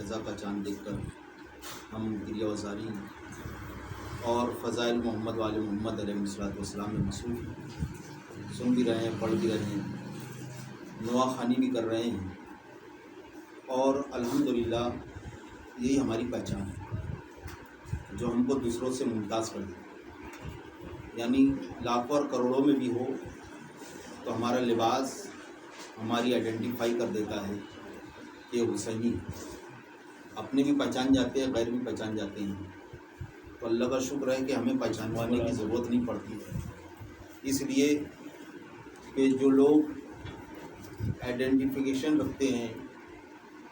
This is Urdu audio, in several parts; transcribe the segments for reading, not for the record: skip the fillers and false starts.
رضا کا چاند دیکھ کر ہم گریہ وزاری اور فضائل محمد والے محمد علیہ السلام میں مصروف ہیں، سن بھی رہے ہیں، پڑھ بھی رہے ہیں، نواخوانی بھی کر رہے ہیں، اور الحمدللہ یہی ہماری پہچان ہے جو ہم کو دوسروں سے ممتاز کر دے، یعنی لاکھوں اور کروڑوں میں بھی ہو تو ہمارا لباس ہماری آئیڈینٹیفائی کر دیتا ہے کہ یہ حسینی ہے، اپنے بھی پہچان جاتے ہیں، غیر بھی پہچان جاتے ہیں، تو اللہ کا شکر ہے کہ ہمیں پہچانوانے کی ضرورت نہیں پڑتی ہے، اس لیے کہ جو لوگ آئیڈینٹیفیکیشن رکھتے ہیں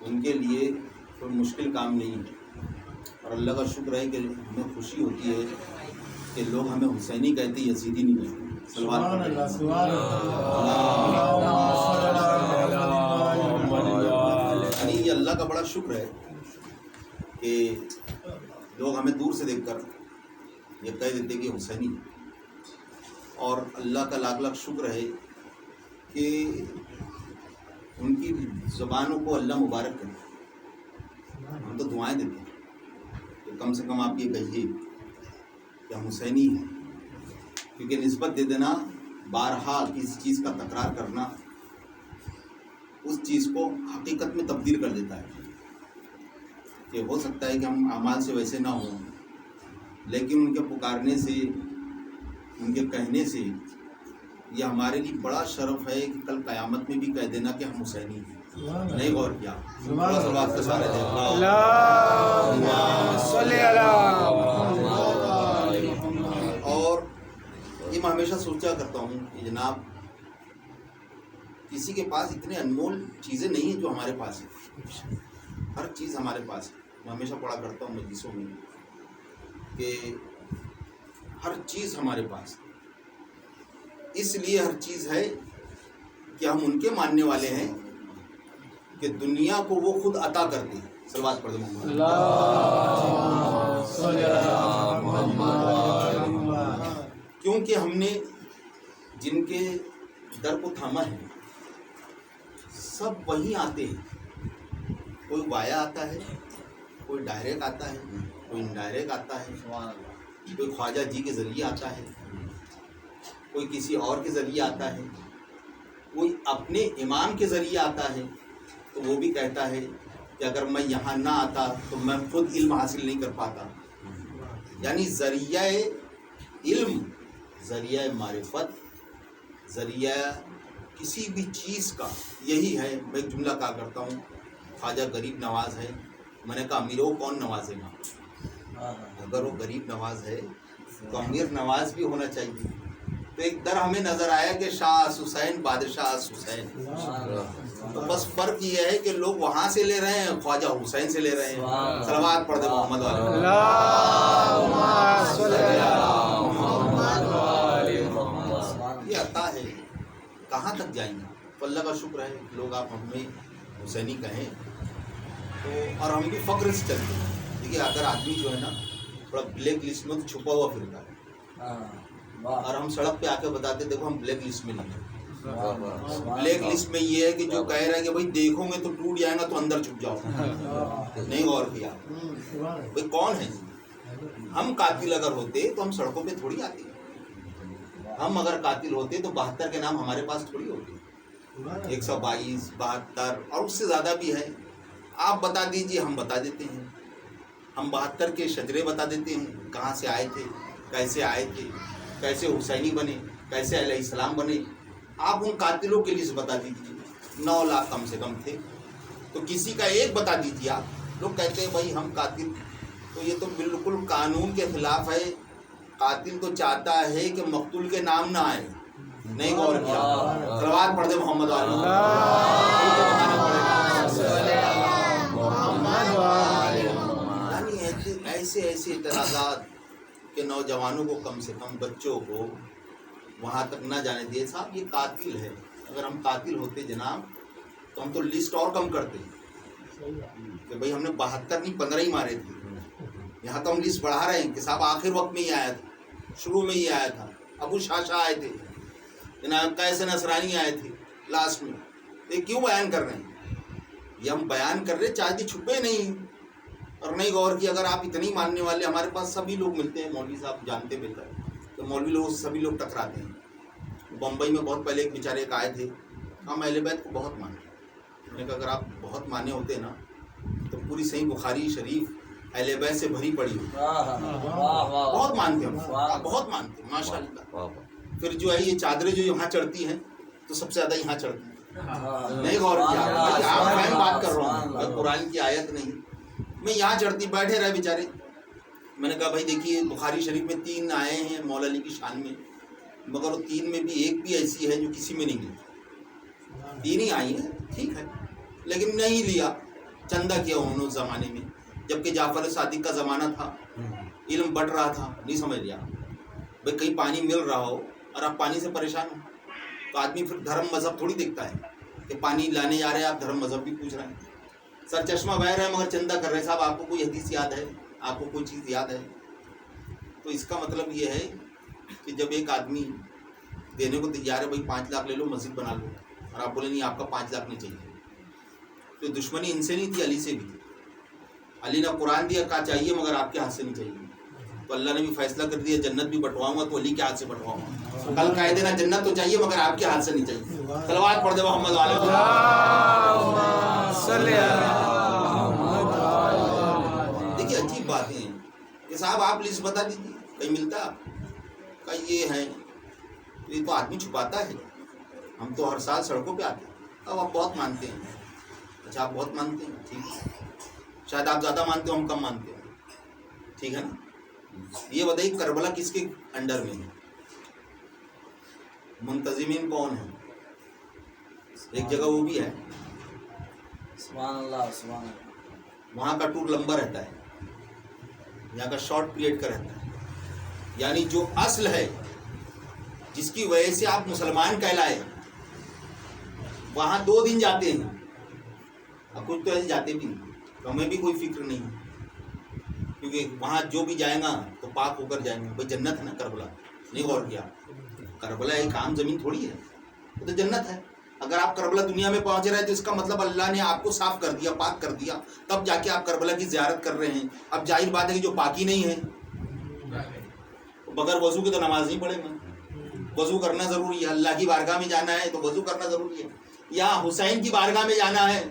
ان کے لیے کوئی مشکل کام نہیں ہے، اور اللہ کا شکر ہے کہ ہمیں خوشی ہوتی ہے کہ لوگ ہمیں حسینی کہتے ہیں، یزیدی نہیں کہتے۔ سبحان اللہ، سبحان یعنی یہ اللہ کا بڑا شکر ہے کہ لوگ ہمیں دور سے دیکھ کر یہ کہہ دیتے کہ حسینی، اور اللہ کا لاکھ لاکھ شکر ہے کہ ان کی زبانوں کو اللہ مبارک کرے۔ ہم تو دعائیں دیتے ہیں کہ کم سے کم آپ یہ کہیے کہ ہم حسینی ہیں، کیونکہ نسبت دے دینا، بارہا کسی چیز کا تکرار کرنا اس چیز کو حقیقت میں تبدیل کر دیتا ہے، کہ ہو سکتا ہے کہ ہم اعمال سے ویسے نہ ہوں، لیکن ان کے پکارنے سے، ان کے کہنے سے یہ ہمارے لیے بڑا شرف ہے کہ کل قیامت میں بھی کہہ دینا کہ ہم حسینی ہیں۔ نہیں غور کیا؟ اور یہ میں ہمیشہ سوچا کرتا ہوں کہ جناب کسی کے پاس اتنے انمول چیزیں نہیں ہیں جو ہمارے پاس ہیں، ہر چیز ہمارے پاس ہے۔ میں ہمیشہ پڑھا کرتا ہوں مجلسوں میں کہ ہر چیز ہمارے پاس ہے، اس لیے ہر چیز ہے کہ ہم ان کے ماننے والے ہیں کہ دنیا کو وہ خود عطا کرتے ہیں۔ صلوات پڑھ دیں محمد، کیونکہ ہم نے جن کے در کو تھاما ہے سب وہیں آتے ہیں، کوئی وایا آتا ہے، کوئی ڈائریکٹ آتا ہے، کوئی انڈائریکٹ آتا ہے، کوئی خواجہ جی کے ذریعے آتا ہے، کوئی کسی اور کے ذریعے آتا ہے، کوئی اپنے امام کے ذریعے آتا ہے، تو وہ بھی کہتا ہے کہ اگر میں یہاں نہ آتا تو میں خود علم حاصل نہیں کر پاتا۔ یعنی ذریعہ علم، ذریعہ معرفت، ذریعہ کسی بھی چیز کا یہی ہے۔ میں ایک جملہ کہا کرتا ہوں، خواجہ غریب نواز ہے، میں نے کہا امیر وہ کون نوازے گا؟ اگر وہ غریب نواز ہے تو امیر نواز بھی ہونا چاہیے۔ تو ایک در ہمیں نظر آیا کہ شاہ حسین، بادشاہ حسین، تو بس فرق یہ ہے کہ لوگ وہاں سے لے رہے ہیں، خواجہ حسین سے لے رہے ہیں۔ صلوات پڑھ دے محمد والے، یہ عطا ہے، کہاں تک جائیں گے؟ تو اللہ کا شکر ہے لوگ آپ ہمیں حسینی کہیں تو، اور ہم بھی فخر سے چلتے ہیں۔ دیکھیے اگر آدمی جو ہے نا تھوڑا بلیک لسٹ میں تو چھپا ہوا پھرتا ہے، اور ہم سڑک پہ آ کے بتاتے دیکھو ہم بلیک لسٹ میں نہیں ہیں۔ بلیک لسٹ میں یہ ہے کہ جو کہہ رہے ہیں کہ بھائی دیکھو گے تو ٹوٹ جائے گا تو اندر چھپ جاؤ، نہیں غور کیا؟ بھائی کون ہے؟ ہم قاتل اگر ہوتے تو ہم سڑکوں پہ تھوڑی آتے، ہم اگر قاتل ہوتے تو 72 کے نام ہمارے پاس تھوڑی ہوتے، 122، 72 اور اس سے زیادہ بھی ہے۔ آپ بتا دیجئے، ہم بتا دیتے ہیں، ہم 72 کے شجرے بتا دیتے ہیں، کہاں سے آئے تھے، کیسے آئے تھے، کیسے حسینی بنے، کیسے علیہ السلام بنے۔ آپ ان قاتلوں کے لسٹ بتا دیجیے، 9 لاکھ کم سے کم تھے، تو کسی کا ایک بتا دیجیے۔ آپ لوگ کہتے ہیں بھائی ہم قاتل، تو یہ تو بالکل قانون کے خلاف ہے۔ قاتل تو چاہتا ہے کہ مقتول کے نام نہ آئے، نہیں غور کیا؟ صلوات پڑھ دے محمد والے، یعنی ایسے اعتراضات کہ نوجوانوں کو، کم سے کم بچوں کو وہاں تک نہ جانے دیے۔ صاحب یہ قاتل ہے، اگر ہم قاتل ہوتے جناب تو ہم تو لسٹ اور کم کرتے کہ بھئی ہم نے 72 نہیں 15 ہی مارے تھے۔ یہاں تو ہم لسٹ بڑھا رہے ہیں کہ صاحب آخر وقت میں ہی آیا تھا، شروع میں ہی آیا تھا، ابو شاشا آئے تھے، جناب قیس نصرانی آئے تھے لاسٹ میں۔ یہ کیوں بیان کر رہے ہیں؟ یہ ہم بیان کر رہے چاہتے چھپے نہیں اور نہیں غور کی. اگر آپ اتنی ماننے والے, ہمارے پاس سبھی لوگ ملتے ہیں, مولوی صاحب جانتے بہتر کہ مولوی لوگ سبھی لوگ ٹکراتے ہیں. بمبئی میں بہت پہلے ایک بیچارے ایک آئے تھے, ہم اہل بیت کو بہت مانتے. میں نے کہا اگر آپ بہت مانے ہوتے نا تو پوری صحیح بخاری شریف اہل بیت سے بھری پڑی ہوئی. بہت مانتے ہم, آپ بہت مانتے ہیں ماشاء اللہ. پھر جو ہے یہ چادریں جو یہاں چڑھتی ہیں تو سب سے زیادہ یہاں چڑھتی ہیں. نہیں غور کیا بھائی, آپ میں بات کر رہا ہوں, میں قرآن کی آیت نہیں, میں یہاں چڑھتی. بیٹھے رہے بیچارے. میں نے کہا بھائی دیکھیے بخاری شریف میں 3 آئے ہیں مولا علی کی شان میں, مگر وہ 3 میں بھی ایک بھی ایسی ہے جو کسی میں نہیں ملتی. 3 ہی آئی ہیں ٹھیک ہے, لیکن نہیں لیا, چندہ کیا انہوں نے اس زمانے میں, جبکہ جعفر صادق کا زمانہ تھا, علم بڑھ رہا تھا. نہیں سمجھ لیا بھائی, کہیں پانی مل رہا ہو اور آپ پانی سے پریشان ہو تو آدمی پھر دھرم مذہب تھوڑی دیکھتا ہے کہ پانی لانے جا رہے ہیں آپ دھرم مذہب بھی پوچھ رہے ہیں. سر چشمہ بہ رہے ہیں مگر چندہ کر رہے ہیں. صاحب آپ کو کوئی حدیث یاد ہے, آپ کو کوئی چیز یاد ہے؟ تو اس کا مطلب یہ ہے کہ جب ایک آدمی دینے کو تیار ہے, بھائی 5 لاکھ لے لو مسجد بنا لو, اور آپ بولے نہیں آپ کا 5 لاکھ نہیں چاہیے, تو دشمنی ان سے نہیں تھی, علی سے بھی تھی. علی نے قرآن دیا, کہا چاہیے مگر آپ کے ہاتھ سے نہیں چاہیے. تو اللہ نے بھی فیصلہ کر دیا جنت بھی بٹواؤں گا تو علی کے ہاتھ سے بٹواؤں گا. کل کہہ دینا جنت تو چاہیے مگر آپ کے ہاتھ سے نہیں چاہیے. صلوات پڑھ دے محمد والے. دیکھیے عجیب باتیں ہیں کہ صاحب آپ لسٹ بتا دیجیے کہیں ملتا آپ کا, یہ ہے یہ تو آدمی چھپاتا ہے. ہم تو ہر سال سڑکوں پہ آتے ہیں. اب آپ بہت مانتے ہیں, اچھا آپ بہت مانتے ہیں ٹھیک ہے, شاید آپ زیادہ مانتے ہو, ہم کم مانتے ہیں, ٹھیک ہے نا. یہ بتائیے کربلا کس کے انڈر میں ہے, منتظمین کون ہیں؟ ایک جگہ وہ بھی ہے, سبحان اللہ سبحان اللہ. وہاں کا ٹور لمبا رہتا ہے, یہاں کا شارٹ پیریڈ کا رہتا ہے. یعنی جو اصل ہے جس کی وجہ سے آپ مسلمان کہلائے, وہاں 2 دن جاتے ہیں. اب کچھ تو ایسے جاتے بھی نہیں, تو ہمیں بھی کوئی فکر نہیں, کیونکہ وہاں جو بھی جائیں گا تو پاک ہو کر جائیں گے. بھائی جنت ہے نا کربلا, نہیں غور کیا؟ کربلا ایک عام زمین تھوڑی ہے, وہ تو جنت ہے. اگر آپ کربلا دنیا میں پہنچ رہے ہیں تو اس کا مطلب اللہ نے آپ کو صاف کر دیا, پاک کر دیا, تب جا کے آپ کربلا کی زیارت کر رہے ہیں. اب ظاہر بات ہے کہ جو پاکی نہیں ہے بغیر وضو کے تو نماز نہیں پڑھے گا. وضو کرنا ضروری ہے, اللہ کی بارگاہ میں جانا ہے تو وضو کرنا ضروری ہے. یا حسین کی بارگاہ میں جانا ہے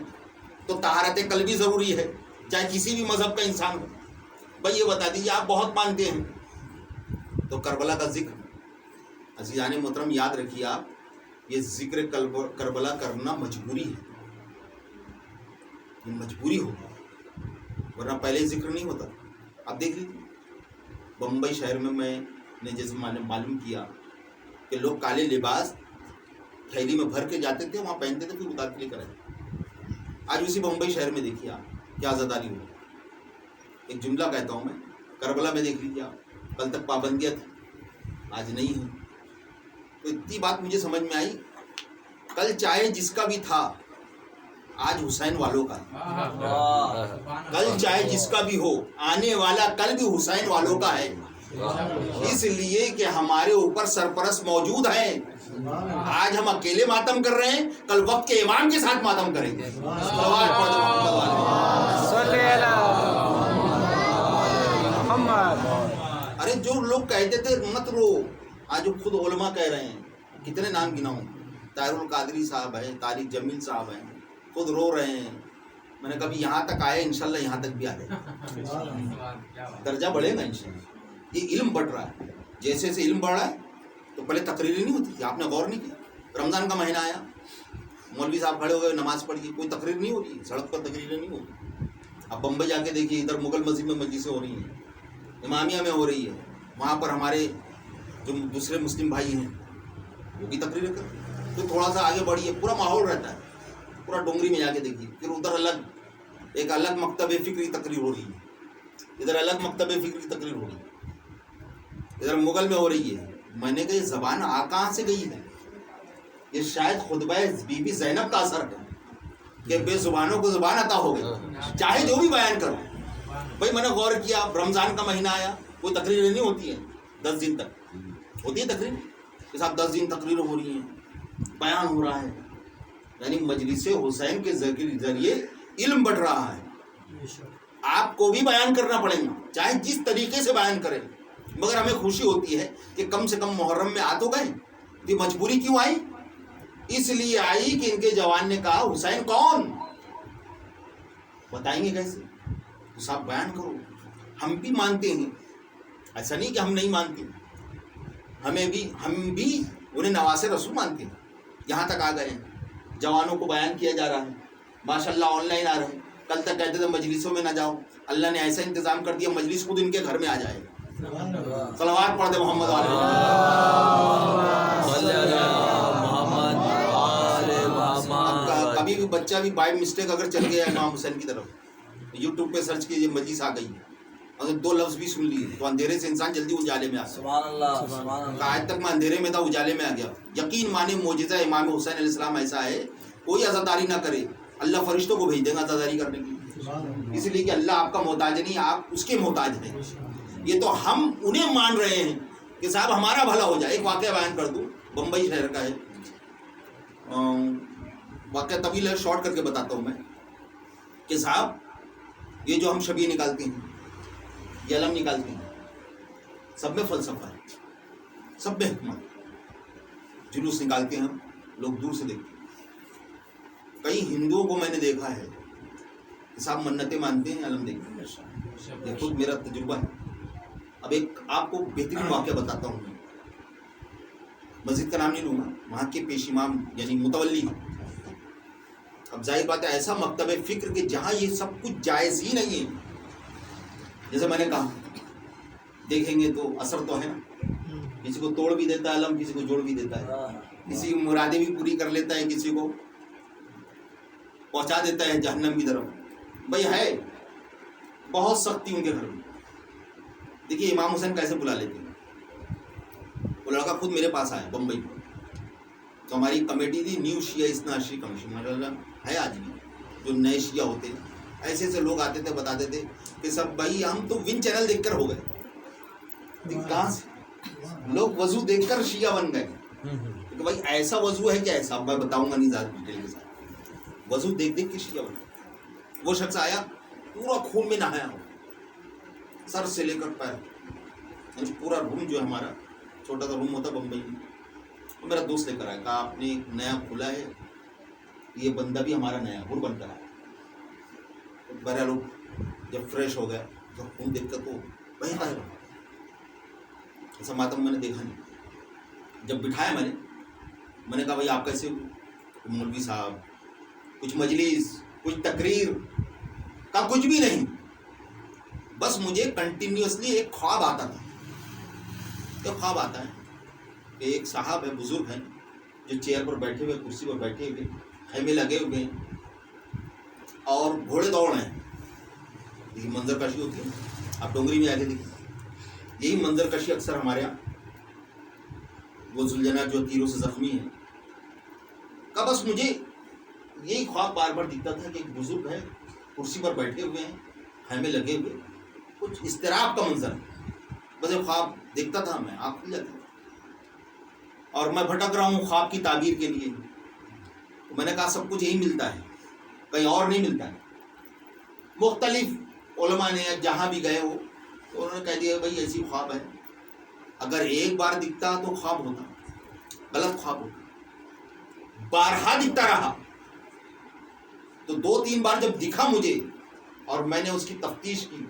تو طہارت قلبی ضروری ہے, چاہے کسی بھی مذہب کا انسان ہو. بھائی یہ بتا دیجیے, آپ بہت مانتے ہیں تو کربلا کا ذکر عزیزان محترم یاد رکھیے آپ, یہ ذکر کربلا کرنا مجبوری ہے, یہ مجبوری ہوگی, ورنہ پہلے ذکر نہیں ہوتا. آپ دیکھ لیجیے بمبئی شہر میں نے جیسے معلوم کیا کہ لوگ کالے لباس تھیلی میں بھر کے جاتے تھے, وہاں پہنتے تھے, پھر اتار کے لے کر آئے. آج اسی بمبئی شہر میں دیکھیے آپ کیا آزاداری ہو. ایک جملہ کہتا ہوں میں, کربلا میں دیکھ لیجیے آپ, کل تک پابندیاں تھیں آج نہیں ہیں. تو اتنی بات مجھے سمجھ میں آئی, کل چاہے جس کا بھی تھا آج حسین والوں کا ہے. کل چاہے جس کا بھی ہو آنے والا کل بھی حسین والوں کا ہے, اس لیے کہ ہمارے اوپر سرپرست موجود ہیں. آج ہم اکیلے ماتم کر رہے ہیں, کل وقت کے امام کے ساتھ ماتم کریں گے. ارے جو لوگ کہتے تھے مت رو, آج خود علماء کہہ رہے ہیں, کتنے نام گناؤں, طاہر القادری صاحب ہیں, طارق جمیل صاحب ہیں, خود رو رہے ہیں. میں نے کبھی یہاں تک آئے, انشاءاللہ یہاں تک بھی آ جائے, درجہ بڑھے گا انشاءاللہ. یہ علم بڑھ رہا ہے, جیسے جیسے علم بڑھ رہا ہے تو پہلے تقریریں نہیں ہوتی تھی, آپ نے غور نہیں کیا. رمضان کا مہینہ آیا, مولوی صاحب کھڑے ہو گئے, نماز پڑھی, کوئی تقریر نہیں ہو رہی, سڑک پر تقریریں نہیں ہوتی. اب بمبئی جا کے دیکھیے, ادھر مغل مسجد میں مجلسیں ہو رہی ہیں, امامیہ میں ہو رہی ہے, وہاں پر ہمارے جو دوسرے مسلم بھائی ہیں وہ بھی تقریریں کرتے ہیں. پھر تھوڑا سا آگے بڑھیے, پورا ماحول رہتا ہے, پورا ڈونگری میں جا کے دیکھیے, پھر ادھر الگ ایک الگ مکتب فکری تقریر ہو رہی ہے, ادھر الگ مکتب فکری تقریر ہو رہی ہے, ادھر مغل میں ہو رہی ہے. میں نے کہا یہ زبان کہاں سے گئی ہے؟ یہ شاید خطبہ بی بی زینب کا اثر ہے کہ بے زبانوں کو زبان عطا ہو گئی, چاہے جو بھی بیان کرو. بھائی میں نے غور کیا, رمضان کا مہینہ آیا, کوئی تقریریں نہیں ہوتی ہیں, 10 دن تک ہوتی ہے تقریر کے ساتھ, 10 دن تقریر ہو رہی ہیں, بیان ہو رہا ہے. یعنی مجلس حسین کے ذریعے علم بڑھ رہا ہے. آپ کو بھی بیان کرنا پڑے گا, چاہے جس طریقے سے بیان کریں, مگر ہمیں خوشی ہوتی ہے کہ کم سے کم محرم میں آ تو گئے. یہ مجبوری کیوں آئی؟ اس لیے آئی کہ ان کے جوان نے کہا حسین کون, بتائیں گے کیسے؟ تو صاحب بیان کرو. ہم بھی مانتے ہیں, ایسا نہیں کہ ہم نہیں مانتے, ہم بھی انہیں نواسے رسول مانتے ہیں. یہاں تک آ گئے ہیں, جوانوں کو بیان کیا جا رہا ہے, ماشاءاللہ آن لائن آ رہے ہیں. کل تک کہتے تھے مجلسوں میں نہ جاؤ, اللہ نے ایسا انتظام کر دیا مجلس خود ان کے گھر میں آ جائے. صلوات پڑھ دے محمد کبھی بھی بچہ بھی بائی مسٹیک اگر چل گیا امام حسین کی طرف, یوٹیوب پہ سرچ کیجیے مجلس آ گئی, اگر 2 لفظ بھی سن لیے تو اندھیرے سے انسان جلدی اجالے میں آ گیا. سبحان اللہ سبحان اللہ. آج تک میں اندھیرے میں تھا, اجالے میں آ گیا. یقین مانے معجزہ امام حسین علیہ السلام ایسا ہے, کوئی عزاداری نہ کرے, اللہ فرشتوں کو بھیج دے گا عزاداری کرنے کے لیے, اس لیے کہ اللہ آپ کا محتاج نہیں, آپ اس کے محتاج ہیں. یہ تو ہم انہیں مان رہے ہیں کہ صاحب ہمارا بھلا ہو جائے. ایک واقعہ بیان کر دوں, بمبئی شہر کا ہے, واقعہ طویل ہے, شارٹ کر کے بتاتا ہوں میں کہ صاحب یہ جو ہم شبیہ نکالتے ہیں, یہ علم نکالتے ہیں, سب میں فلسفہ ہے, سب میں حکمت. جلوس نکالتے ہیں ہم, لوگ دور سے دیکھتے ہیں. کئی ہندوؤں کو میں نے دیکھا ہے کہ صاحب منتیں مانتے ہیں, علم دیکھتے ہیں. یہ خود میرا تجربہ ہے. اب ایک آپ کو بہترین واقعہ بتاتا ہوں, مسجد کا نام نہیں لوں گا, وہاں کے پیش امام یعنی متولی ہیں. اب ظاہر بات ہے ایسا مکتب فکر کہ جہاں یہ سب کچھ جائز ہی نہیں ہے. جیسے میں نے کہا دیکھیں گے تو اثر تو ہے نا, کسی کو توڑ بھی دیتا ہے علم, کسی کو جوڑ بھی دیتا ہے, کسی کی مرادیں بھی پوری کر لیتا ہے, کسی کو پہنچا دیتا ہے جہنم کی طرف. بھائی ہے بہت سختی ان کے گھر میں. دیکھیے امام حسین کیسے بلا لیتے ہیں. وہ لڑکا خود میرے پاس آیا بمبئی میں, تو ہماری کمیٹی تھی نیو شیعہ اثنا عشری کمیشن, ماشاء اللہ ہے آج بھی, جو نئے شیعہ ہوتے ہیں ایسے ایسے لوگ آتے تھے, بتاتے تھے کہ سب بھائی ہم تو ون چینل دیکھ کر ہو گئے. کہاں سے لوگ وضو دیکھ کر شیعہ بن گئے کہ بھائی ایسا وضو ہے کہ ایسا, میں بتاؤں گا نہیں زیادہ ڈیٹیل کے ساتھ. وضو دیکھ دیکھ کے شیعہ بن گئے. وہ شخص آیا پورا خون میں نہایا ہو, سر سے لے کر پیر, پورا روم جو ہے ہمارا چھوٹا سا روم ہوتا بمبئی میں, تو میرا دوست لے کر آیا, کہا آپ نے ایک نیا کھلا ہے, یہ بندہ بھی ہمارا نیا ہر بن کر آیا. بہرحال لوگ جب فریش ہو گیا تو خون دیکھ کر تو وہیں آئے, ایسا ماتم میں نے دیکھا نہیں. جب بٹھایا میں نے کہا بھائی آپ کیسے ہو؟ مولوی صاحب کچھ مجلس کچھ تقریر کا کچھ بھی نہیں, بس مجھے کنٹینیوسلی ایک خواب آتا تھا. ایک خواب آتا ہے کہ ایک صاحب ہے, بزرگ ہیں, جو چیئر پر بیٹھے ہوئے, کرسی پر بیٹھے ہوئے, خیمے لگے ہوئے ہیں اور گھوڑے دوڑ رہے ہیں. یہی منظر کشی ہوتی ہے, آپ ڈونگری میں آ کے دیکھیں, یہی منظر کشی اکثر ہمارے یہاں. وہ ذوالجناح جو تیروں سے زخمی ہے, کا بس مجھے یہی خواب بار بار دکھتا تھا کہ ایک بزرگ ہے, کرسی پر بیٹھے ہوئے ہیں, خیمے لگے ہوئے, کچھ اضطراب کا منظر ہے. بس ایک خواب دیکھتا تھا, میں آنکھ کھل جاتی اور میں بھٹک رہا ہوں خواب کی تعبیر کے لیے. تو میں نے کہا سب کچھ یہی ملتا ہے, کہیں اور نہیں ملتا ہے. مختلف علماء نے جہاں بھی گئے ہو تو انہوں نے کہہ دیا بھائی ایسی خواب ہے, اگر ایک بار دکھتا تو خواب ہوتا, غلط خواب ہوتا. بارہا دکھتا رہا تو 2-3 بار جب دکھا مجھے اور میں نے اس کی تفتیش کی,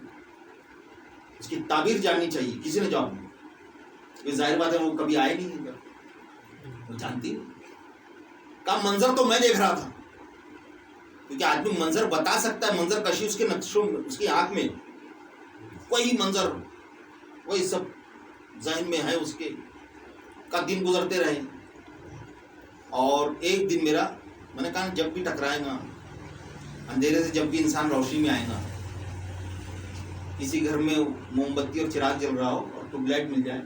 اس کی تعبیر جاننی چاہیے, کسی نے جواب نہیں. ظاہر بات ہے وہ کبھی آئے نہیں, وہ جانتی نہیں. کا منظر تو میں دیکھ رہا تھا, کیونکہ آدمی منظر بتا سکتا ہے, منظر کشی اس کے نقشوں میں, اس کی آنکھ میں وہی منظر, وہی سب ذہن میں ہے اس کے. کا دن گزرتے رہے اور ایک دن میرا, میں نے کہا جب بھی ٹکرائے گا اندھیرے سے, جب بھی انسان روشنی میں آئے گا, کسی گھر میں موم بتی اور چراغ جل رہا ہو اور ٹیوب لائٹ مل جائے,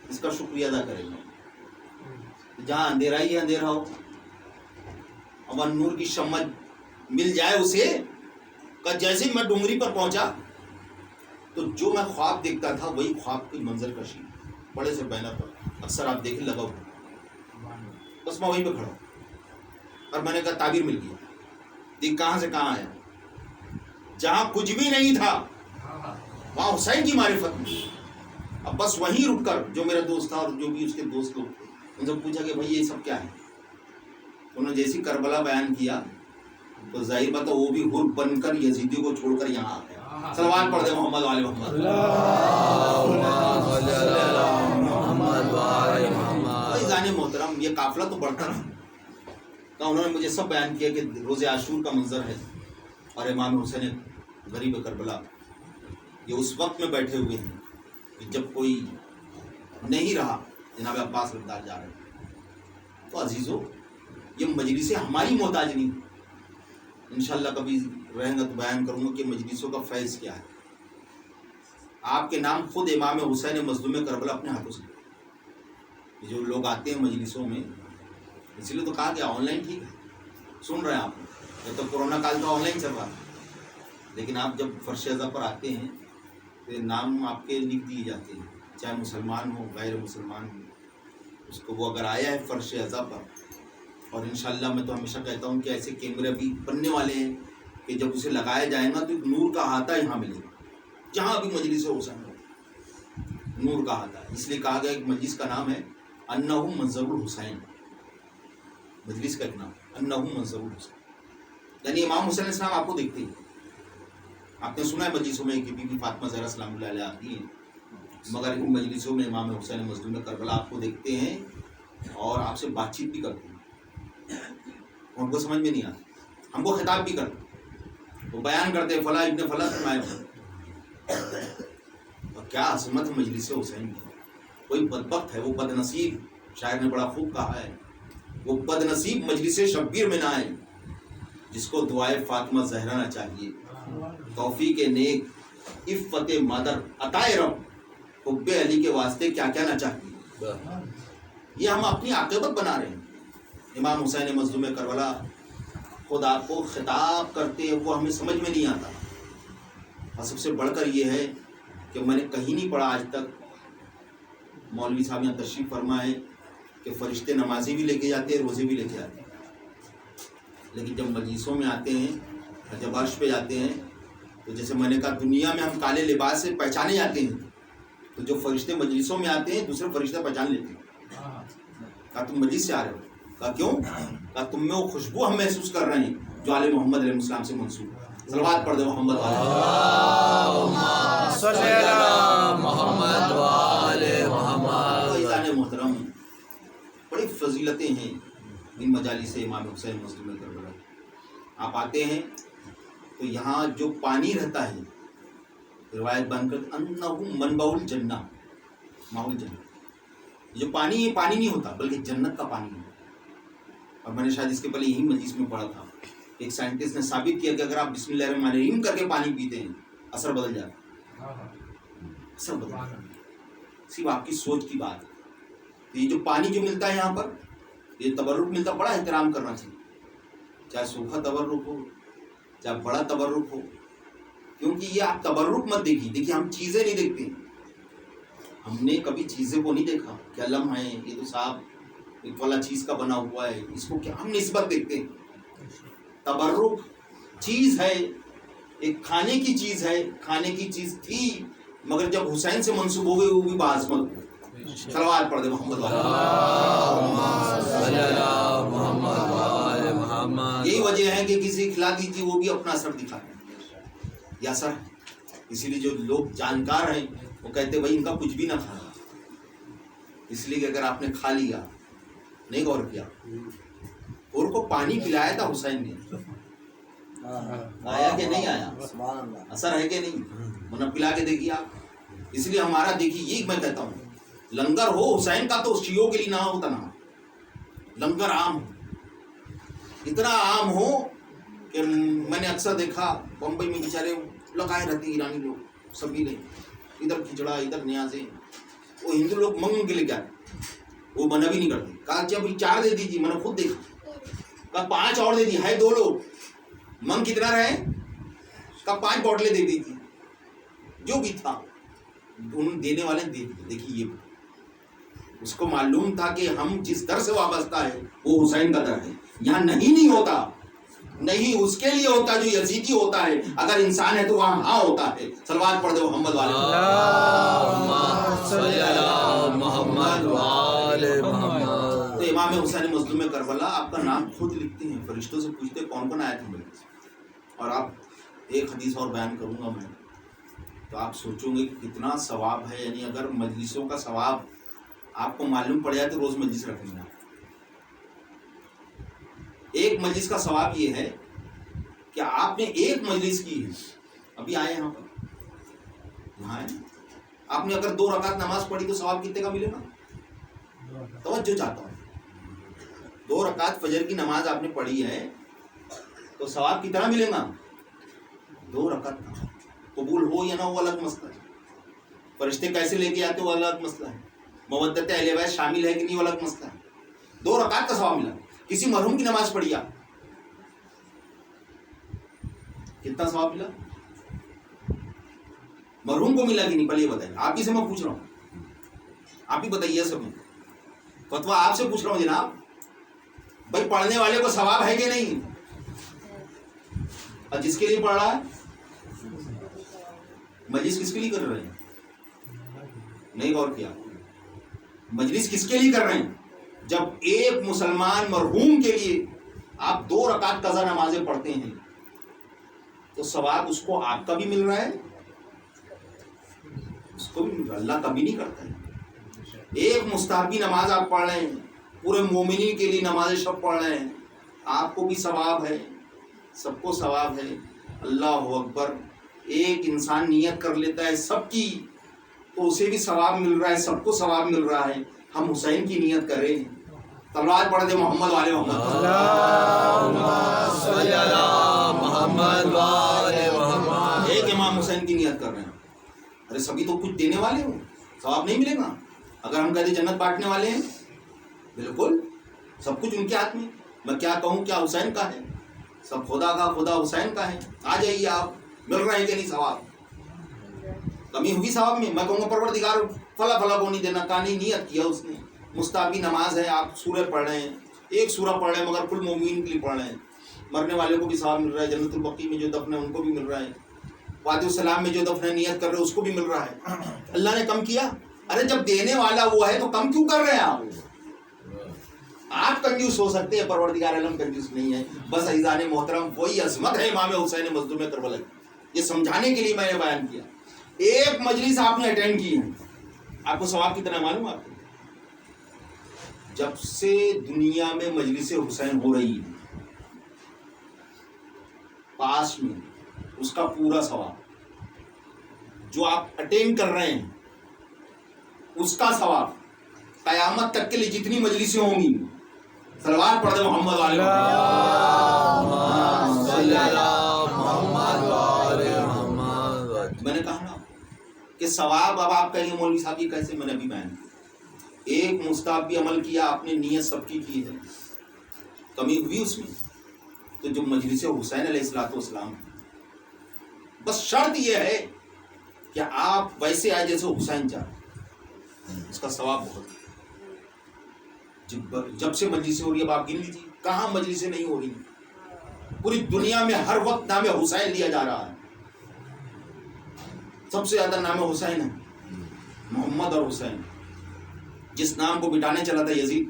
اس کا شکریہ ادا کرے گا. جہاں اندھیرا ہی اندھیرا ہو اور نور کی شمع مل جائے اسے, کہ جیسے میں ڈونگری پر پہنچا تو جو میں خواب دیکھتا تھا وہی خواب کی منظر کشی بڑے سے بینر پر اکثر آپ دیکھیں لگا ہوا, بس میں وہیں پہ کھڑا ہوں. اور میں نے کہا تعبیر مل گیا. دیکھ کہاں سے کہاں آیا, جہاں کچھ بھی نہیں تھا وہاں حسین کی معرفت میں. اب بس وہیں رک کر جو میرا دوست تھا اور جو بھی اس کے دوست لوگ تھے ان سے پوچھا کہ بھائی یہ سب کیا ہے. انہوں نے جیسی کربلا بیان کیا تو ظاہر بات ہے وہ بھی حر بن کر یزیدیوں کو چھوڑ کر یہاں آ گیا. صلوات پڑھ دے محمد والے محمد. عزیزان محترم یہ قافلہ تو بڑھتا رہا. تو انہوں نے مجھے سب بیان کیا کہ روز عاشور کا منظر ہے اور امام حسین غریب کربلا یہ اس وقت میں بیٹھے ہوئے ہیں کہ جب کوئی نہیں رہا جناب عباس رضا جا رہے ہیں. تو عزیزو یہ مجلسیں ہماری محتاج نہیں. انشاءاللہ کبھی رہیں گا تو بیان کروں گا کہ مجلسوں کا فیض کیا ہے. آپ کے نام خود امام حسین مظلوم کربلا اپنے ہاتھوں سے. جو لوگ آتے ہیں مجلسوں میں اسی لیے تو کہا گیا آن لائن ٹھیک ہے سن رہے ہیں آپ. جب تو کرونا کال تو آن لائن چل رہا تھا لیکن آپ جب فرش ازا پر آتے ہیں تو نام آپ کے لکھ دیے جاتے ہیں چاہے مسلمان ہو غیر مسلمان ہو. اس کو وہ اگر آیا ہے فرش ازا پر اور انشاءاللہ میں تو ہمیشہ کہتا ہوں کہ ایسے کیمرے ابھی بننے والے ہیں کہ جب اسے لگایا جائے گا تو ایک نور کا احاطہ یہاں ملے گا جہاں بھی مجلس حسین ہو نور کا احاطہ. اس لیے کہا گیا کہ مجلس کا نام ہے انہ منظر الحسین. مجلس کا ایک نام انہ منظر الحسین یعنی امام حسین السلام آپ کو دیکھتے ہیں. آپ نے سنا ہے مجلسوں میں کہ بی بی فاطمہ زہرا سلام اللہ علیہ آتی ہیں مگر ان مجلسوں میں امام حسین مظلوم کربلا آپ کو دیکھتے ہیں اور آپ سے بات چیت بھی کرتے ہیں. ان کو سمجھ میں نہیں آتا. ہم کو خطاب بھی کرتے وہ بیان کرتے فلاں ابن فلاں فرمائے. اور کیا عظمت مجلس حسین کی. کوئی بدبخت ہے وہ بد نصیب شاعر نے بڑا خوب کہا ہے وہ بد نصیب مجلس شبیر میں نہ آئے جس کو دعائے فاطمہ زہرا نہ چاہیے. توفیق نیک عفت مادر عطائے رب حب علی کے واسطے کیا کیا نہ چاہیے. یہ ہم اپنی عاقبت بنا رہے ہیں. امام حسین مظلوم کربلا خود آپ کو خطاب کرتے ہیں وہ ہمیں سمجھ میں نہیں آتا. اور سب سے بڑھ کر یہ ہے کہ میں نے کہیں نہیں پڑھا آج تک مولوی صاحب یہاں تشریف فرمائے کہ فرشتے نمازی بھی لے کے جاتے ہیں روزے بھی لے کے آتے ہیں لیکن جب مجلسوں میں آتے ہیں جب عرش پہ جاتے ہیں تو جیسے میں نے کہا دنیا میں ہم کالے لباس سے پہچانے جاتے ہیں تو جو فرشتے مجلسوں میں آتے ہیں دوسرے فرشتے پہچان لیتے ہیں. کہا تم مجلس سے آ رہے ہو. کہا کیوں؟ کہا تم میں وہ خوشبو ہم محسوس کر رہے ہیں جو آل محمد علیہ السلام سے منسوب ہے. صلوات پڑھ دے محمد محترم. بڑی فضیلتیں ہیں ان مجالس امام حسین مظلوم کربلا. آپ آتے ہیں تو یہاں جو پانی رہتا ہے روایت بن کر انہ منبع الجنہ ماء الجنہ. جو پانی یہ پانی نہیں ہوتا بلکہ جنت کا پانی ہے. اور میں نے شاید اس کے پہلے یہی مجلس میں پڑھا تھا ایک سائنٹسٹ نے ثابت کیا کہ اگر آپ بسم اللہ الرحمن الرحیم کر کے پانی پیتے ہیں اثر بدل جاتا ہے. اثر بدل جاتا ہے صرف آپ کی سوچ کی بات ہے. تو یہ جو پانی جو ملتا ہے یہاں پر یہ تبرک ملتا بڑا احترام کرنا چاہیے چاہے سوکھا تبرک ہو چاہے بڑا تبرک ہو کیونکہ یہ آپ تبرک مت دیکھیے ہم چیزیں نہیں دیکھتے. ہم نے کبھی چیزیں کو نہیں دیکھا کہ علم ہے یہ تو صاحب ایک والا چیز کا بنا ہوا ہے اس کو کیا ہم نسبت دیکھتے ہیں. تبرک چیز ہے ایک کھانے کی چیز ہے کھانے کی چیز تھی مگر جب حسین سے منسوب ہو گئی وہ بھی بعظمت ہو. صلوات پڑھ دے محمد. یہی وجہ ہے کہ کسی کھلا دیجیے وہ بھی اپنا اثر دکھاتے ہیں یہ اثر ہے. اسی لیے جو لوگ جانکار ہیں وہ کہتے بھائی ان کا کچھ بھی نہ کھانا اس لیے کہ اگر آپ نے کھا لیا نہیں غور کیا اور کو پانی پلایا تھا حسین نے آیا کہ نہیں آیا اثر ہے کہ نہیں انہیں پلا کے دیکھیے آپ. اس لیے ہمارا دیکھیے یہی میں کہتا ہوں لنگر ہو حسین کا تو شیعوں کے لیے نہ ہوتا نہ لنگر عام ہو اتنا عام ہو کہ میں نے اکثر دیکھا بمبئی میں بیچارے لگائے رہتے ایرانی لوگ سبھی نے ادھر کھچڑا ادھر نیازیں وہ ہندو لوگ منگ کے لے کے آتے وہ منع بھی نہیں کرتے. کہا جب 4 دے دیجیے میں نے خود دیکھا. کہا 5 اور دے دی ہے 2 لوگ منگ کتنا رہے کہا 5 بوٹلیں دے دی تھی جو بھی تھا انہوں دینے والے دے دی. دیکھیے یہ اس کو معلوم تھا کہ ہم جس در سے وابستہ ہے وہ حسین کا در ہے یہاں نہیں ہوتا نہیں اس کے لیے ہوتا جو یزیدی ہوتا ہے. اگر انسان ہے تو وہاں ہاں ہوتا ہے. صلوات پڑھ دو محمد والے. اللہم صلی علی محمد وآل محمد. تو امام حسین مظلوم کربلا آپ کا نام خود لکھتے ہیں, فرشتوں سے پوچھتے ہیں کون کون آئے تھے میرے پاس. اور آپ ایک حدیث اور بیان کروں گا میں, تو آپ سوچوں گے کہ کتنا ثواب ہے. یعنی اگر مجلسوں کا ثواب آپ کو معلوم پڑ جائے تو روز مجلس رکھ لینا. ایک مجلس کا ثواب یہ ہے کہ آپ نے ایک مجلس کی ہے, ابھی آئے یہاں پر, یہاں ہے, آپ نے اگر 2 رکعت نماز پڑھی تو ثواب کتنے کا ملے گا؟ توجہ چاہتا ہوں. 2 رکعت فجر کی نماز آپ نے پڑھی ہے تو ثواب کتنا ملے گا؟ 2 رکعت. قبول ہو یا نہ ہو الگ مسئلہ ہے. فرشتے کیسے لے کے آتے وہ الگ مسئلہ ہے. مودت اہل بیت شامل ہے کہ نہیں وہ الگ مسئلہ ہے. 2 رکعت کا ثواب ملا. کسی مرحوم کی نماز پڑھی آپ, کتنا ثواب ملا؟ مرحوم کو ملا کہ نہیں؟ پہلے یہ بتائیے. آپ ہی سے میں پوچھ رہا ہوں, آپ ہی بتائیے. سب فتویٰ آپ سے پوچھ رہا ہوں جناب. بھائی پڑھنے والے کو ثواب ہے کہ نہیں؟ اور جس کے لیے پڑھ رہا ہے مجلس کس کے لیے کر رہے ہیں؟ نہیں غور کیا. مجلس کس کے لیے کر رہے ہیں؟ جب ایک مسلمان مرحوم کے لیے آپ 2 رکعت قضا نمازیں پڑھتے ہیں تو ثواب اس کو آپ کا بھی مل رہا ہے, اس کو بھی مل رہا ہے. اللہ کبھی نہیں کرتا ہے. ایک مستحبی نماز آپ پڑھ رہے ہیں, پورے مومنین کے لیے نماز شب پڑھ رہے ہیں, آپ کو بھی ثواب ہے, سب کو ثواب ہے. اللہ اکبر. ایک انسان نیت کر لیتا ہے سب کی تو اسے بھی ثواب مل رہا ہے, سب کو ثواب مل رہا ہے. ہم حسین کی نیت کر رہے ہیں. تلوار پڑھ دے محمد والے محمد. اللہم صلی علی محمد وآل محمد. ایک امام حسین کی نیت کر رہے ہیں. ارے سبھی تو کچھ دینے والے ہو, ثواب نہیں ملے گا. اگر ہم کہتے جنت بانٹنے والے ہیں, بالکل سب کچھ ان کے ہاتھ میں. میں کیا کہوں, کیا حسین کا ہے؟ سب خدا کا, خدا حسین کا ہے. آ جائیے آپ, مل رہے ہیں کہ نہیں ثواب؟ کمی ہوئی ثواب میں؟ میں کہوں گا پروردگار فلا فلا کو نہیں دینا. کہا نہیں, نیت کیا اس نے. مستحبی نماز ہے, آپ سورہ پڑھ رہے ہیں, ایک سورہ پڑھ رہے ہیں مگر کل مومنین کے لیے پڑھ رہے ہیں. مرنے والے کو بھی ثواب مل رہا ہے. جنت البقیع میں جو دفن ہے ان کو بھی مل رہا ہے. وادی السلام میں جو دفن ہے نیت کر رہے ہیں اس کو بھی مل رہا ہے. اللہ نے کم کیا؟ ارے جب دینے والا وہ ہے تو کم کیوں کر رہے ہیں آپ؟ آپ کنجوس ہو سکتے ہیں, پروردگار عالم کنجوس نہیں ہے. بس عزیزان محترم, وہی عظمت ہے امام حسین مظلوم کربلا کی. یہ سمجھانے کے لیے میں نے بیان کیا. ایک مجلس آپ نے اٹینڈ کی ہے, آپ کو ثواب کتنا معلوم؟ آپ کو جب سے دنیا میں مجلس حسین ہو رہی ہے پاس میں, اس کا پورا ثواب جو آپ اٹینڈ کر رہے ہیں اس کا ثواب قیامت تک کے لیے جتنی مجلسیں ہوں گی. صلوات پڑھ دے محمد والے محمد. میں نے کہا نا کہ ثواب اب آپ کہیں مولوی صاحب یہ کیسے؟ میں نے ابھی بیان کیا. ایک مستحبی عمل کیا آپ نے, نیت سب کی ہے, کمی ہوئی اس میں. تو جو مجلس حسین علیہ السلام, بس شرط یہ ہے کہ آپ ویسے آئے جیسے حسین چاہ, اس کا ثواب بہت ہے. جب سے مجلس ہو رہی ہے اب آپ گن لیجیے کہاں مجلسیں نہیں ہو رہی. پوری دنیا میں ہر وقت نام حسین لیا جا رہا ہے. سب سے زیادہ نام حسین ہے, محمد اور حسین. جس نام کو مٹانے چلا تھا یزید,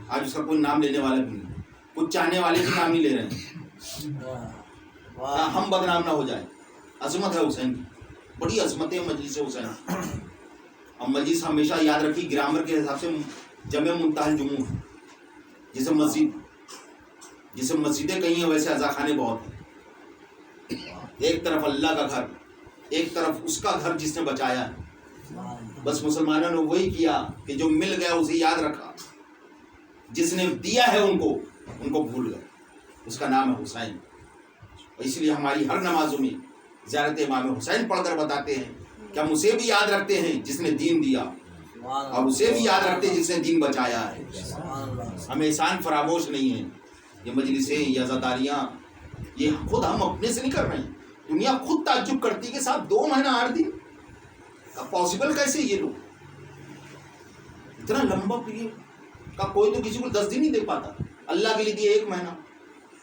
آج اس کا کوئی نام لینے والا بھی نہیں. کچھ چاہنے والے بھی نام نہیں لے رہے ہیں, ہم بدنام نہ ہو جائے. عظمت ہے حسین کی, بڑی عظمت ہے مجلس حسین. اور مجلس ہمیشہ یاد رکھی گرامر کے حساب سے جمع منتہی الجموع, جیسے مسجدیں کہیں ہیں ویسے عزا خانے بہت ہیں. ایک طرف اللہ کا گھر, ایک طرف اس کا گھر جس نے بچایا ہے. بس مسلمانوں نے وہی کیا کہ جو مل گیا اسے یاد رکھا, جس نے دیا ہے ان کو بھول گئے. اس کا نام ہے حسین. اس لیے ہماری ہر نمازوں میں زیارت امام حسین پڑھ کر بتاتے ہیں کہ ہم اسے بھی یاد رکھتے ہیں جس نے دین دیا, اور اسے بھی یاد رکھتے ہیں جس نے دین بچایا ہے. ہمیں احسان فراموش نہیں ہے. یہ مجلسیں, یہ عزاداریاں, یہ خود ہم اپنے سے نہیں کر رہے ہیں. دنیا خود تعجب کرتی ہے کہ صاحب 2 مہینہ 8 دن پاسبل کیسے؟ یہ لوگ اتنا لمبا پیریڈ کا, کوئی تو کسی کو 10 دن نہیں دے پاتا. اللہ کے لیے دیا 1 مہینہ.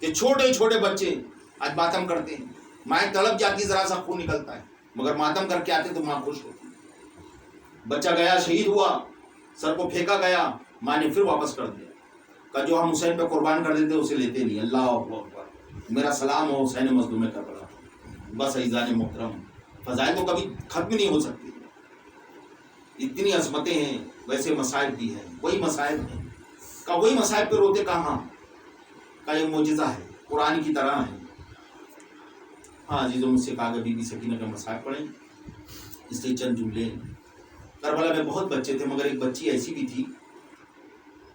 کہ چھوٹے چھوٹے بچے آج ماتم کرتے ہیں، مائیں تڑپ جاتی، ذرا سا خون نکلتا ہے، مگر ماتم کر کے آتے تو ماں خوش ہوتی۔ بچہ گیا شہید ہوا، سر کو پھینکا گیا، ماں نے پھر واپس کر دیا، کہ جو ہم حسین پہ قربان کر دیتے اسے لیتے نہیں۔ اللہ اکبر، میرا سلام ہو حسین مظلوم کربلا۔ بس عزیزان محترم، فضائل تو کبھی ختم نہیں ہو سکتی، اتنی عظمتیں ہیں، ویسے مصائب بھی ہیں، وہی مصائب ہیں، کہ وہی مصائب پہ روتے کہاں، کا یہ معجزہ ہے، قرآن کی طرح ہے۔ ہاں عزیزوں، مجھ سے کہا کہ بی بی سکینہ کے مصائب پڑھیں، اس لیے چند جملے۔ کربلا میں بہت بچے تھے، مگر ایک بچی ایسی بھی تھی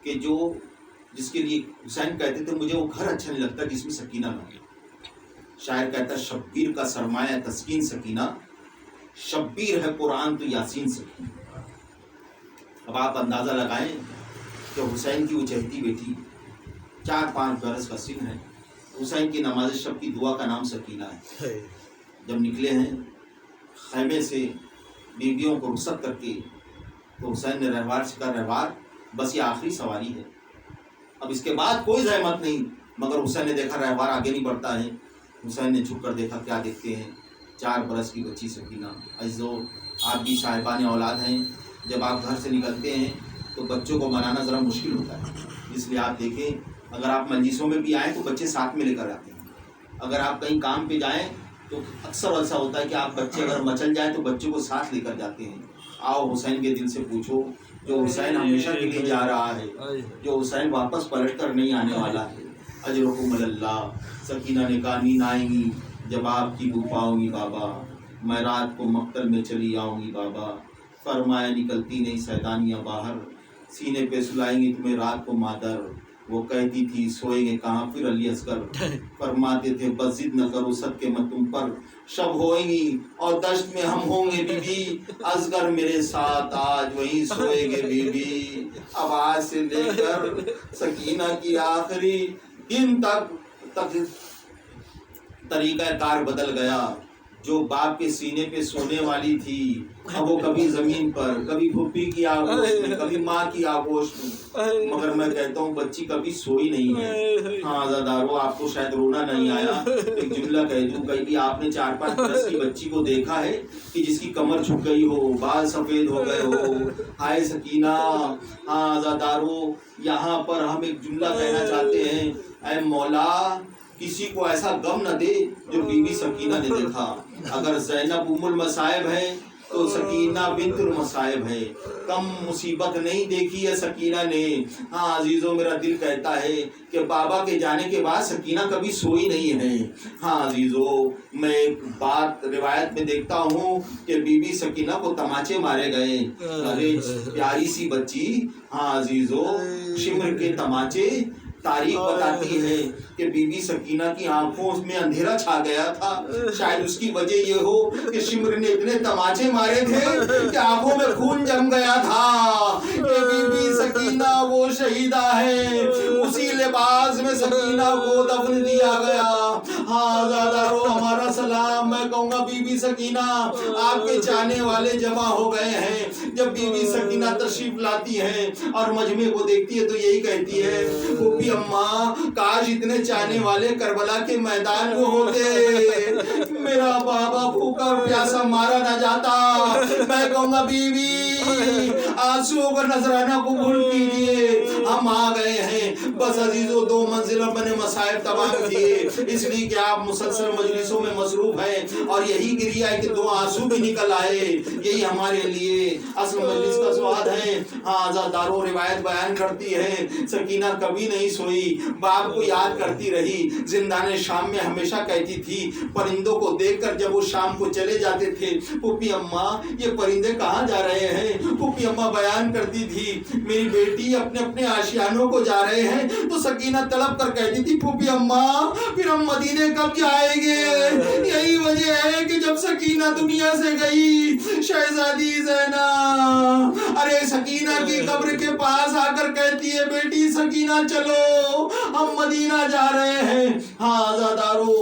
کہ جس کے لیے حسین کہتے تھے مجھے وہ گھر اچھا نہیں لگتا جس میں سکینہ نہ ہو۔ شاعر کہتا ہے شبیر کا سرمایہ تسکین سکینہ، شبیر ہے قرآن تو یاسین سکینہ۔ اب آپ اندازہ لگائیں کہ حسین کی وہ چہتی بیٹی 4-5 برس کا سن ہے، حسین کی نماز شب کی دعا کا نام سکینہ ہے۔ جب نکلے ہیں خیمے سے بیویوں کو رخصت کر کے، تو حسین نے رہوار سے کہا رہوار بس یہ آخری سواری ہے، اب اس کے بعد کوئی زحمت نہیں۔ مگر حسین نے دیکھا رہوار آگے نہیں بڑھتا ہے، حسین نے جھک کر دیکھا، کیا دیکھتے ہیں؟ 4 برس کی بچی سکینہ۔ عزیزو، آپ بھی صاحبان اولاد ہیں، جب آپ گھر سے نکلتے ہیں تو بچوں کو منانا ذرا مشکل ہوتا ہے، اس لیے آپ دیکھیں اگر آپ مجلسوں میں بھی آئیں تو بچے ساتھ میں لے کر آتے ہیں، اگر آپ کہیں کام پہ جائیں تو اکثر ایسا ہوتا ہے کہ آپ بچے اگر مچل جائیں تو بچوں کو ساتھ لے کر جاتے ہیں۔ آؤ حسین کے دل سے پوچھو، جو حسین ہمیشہ کے لیے جا رہا ہے، جو حسین واپس پلٹ کر نہیں آنے والا ہے، اجرکم اللہ۔ سکینہ نے کہا نیند آئیں گی جب آپ کی بو پاؤں گی بابا، میں رات کو مقتل میں چلی آؤں گی بابا، فرمایا نکلتی نہیں سیدانیاں باہر، سینے پہ سلائیں گی تمہیں رات کو مادر، وہ کہتی تھی سوئیں گے کہاں پھر علی اصغر، فرماتے تھے بس ضد نہ کرو صدقے میں تم پر، شب ہوئیں گی اور دشت میں ہم ہوں گے بی بی، اصغر میرے ساتھ آج وہیں سوئیں گے بی بی۔ اب آج سے لے کر سکینہ کی آخری دن تک طریقہ کار بدل گیا۔ جو باپ کے سینے پہ سونے والی تھی، اب وہ کبھی زمین پر، کبھی پھوپھی کی آغوش میں، کبھی ماں کی آغوش میں، مگر میں کہتا ہوں بچی کبھی سوئی نہیں ہے۔ ہاں عزادارو، آپ کو شاید رونا نہیں آیا، ایک جملہ کہہ دوں، کبھی آپ نے 4-5 برس کی بچی کو دیکھا ہے کہ جس کی کمر جھک گئی ہو، بال سفید ہو گئے ہو؟ ہائے سکینہ۔ ہاں عزادارو، یہاں پر ہم ایک جملہ کہنا چاہتے ہیں، اے مولا کسی کو ایسا غم نہ دے جو بی بی سکینہ نے دیکھا۔ اگر زینب ام المصائب ہے تو سکینہ بنت المصائب ہے، کم مصیبت نہیں دیکھی ہے سکینہ نے۔ ہاں عزیزوں، میرا دل کہتا ہے کہ بابا کے جانے کے بعد سکینہ کبھی سوئی نہیں ہے۔ ہاں عزیزوں، میں ایک بات روایت میں دیکھتا ہوں کہ بی بی سکینہ کو تماچے مارے گئے۔ ارے پیاری سی بچی، ہاں عزیزوں، شمر کے تماچے، تاریخ بتاتی ہے کہ بی بی سکینہ کی آنکھوں میں اندھیرا چھا گیا تھا، شاید اس کی وجہ یہ ہو کہ شمر نے اتنے تماچے مارے تھے کہ آنکھوں میں خون جم گیا تھا۔ کہ بی بی سکینہ وہ شہیدہ ہے، اسی لباس میں سکینہ کو دفن دیا گیا۔ ہاں زادارو، ہمارا سلام۔ میں کہوں گا بی بی سکینہ، آپ کے چاہنے والے جمع ہو گئے ہیں۔ جب بی بی سکینہ تشریف لاتی ہے اور مجمع کو دیکھتی ہے تو یہی کہتی ہے، پھوپھی اماں کاش اتنے چاہنے والے کربلا کے میدان میں ہوتے، میرا بابا بھوکا پیاسا مارا نہ جاتا۔ میں کہوں گا بی بی آنسوؤں کا نذرانہ قبول کیجیے، ہم آ گئے ہیں۔ بس عزیزو، 2 منزلوں میں نے مصائب تمام کیے، اس لیے کہ آپ مسلسل مجلسوں میں مصروف ہیں، اور یہی گریہ ہے کہ 2 آنسو بھی نکل آئے، یہی ہمارے لیے اصل مجلس کا سواد ہے۔ ہاں عزادارو، روایت بیان کرتی ہے سکینہ کبھی نہیں سوئی، باپ کو یاد کرتی رہی۔ زندان شام میں ہمیشہ کہتی تھی، پرندوں کو دیکھ کر جب وہ شام کو چلے جاتے تھے، پھوپھی اماں یہ پرندے کہاں جا رہے ہیں؟ پھوپھی اماں بیان کرتی تھی، میری بیٹی اپنے اپنے آشیانوں کو جا رہے ہیں، تو سکینہ تڑپ کر کہتی تھی، پھوپھی اماں پھر ہم مدینے کب جائیں گے؟ یہی وجہ ہے کہ جب سکینہ دنیا سے گئی، شہزادی زینب ارے سکینہ کی قبر کے پاس آ کر کہتی ہے، بیٹی سکینہ چلو ہم مدینہ جا رہے ہیں۔ ہاں عزادارو،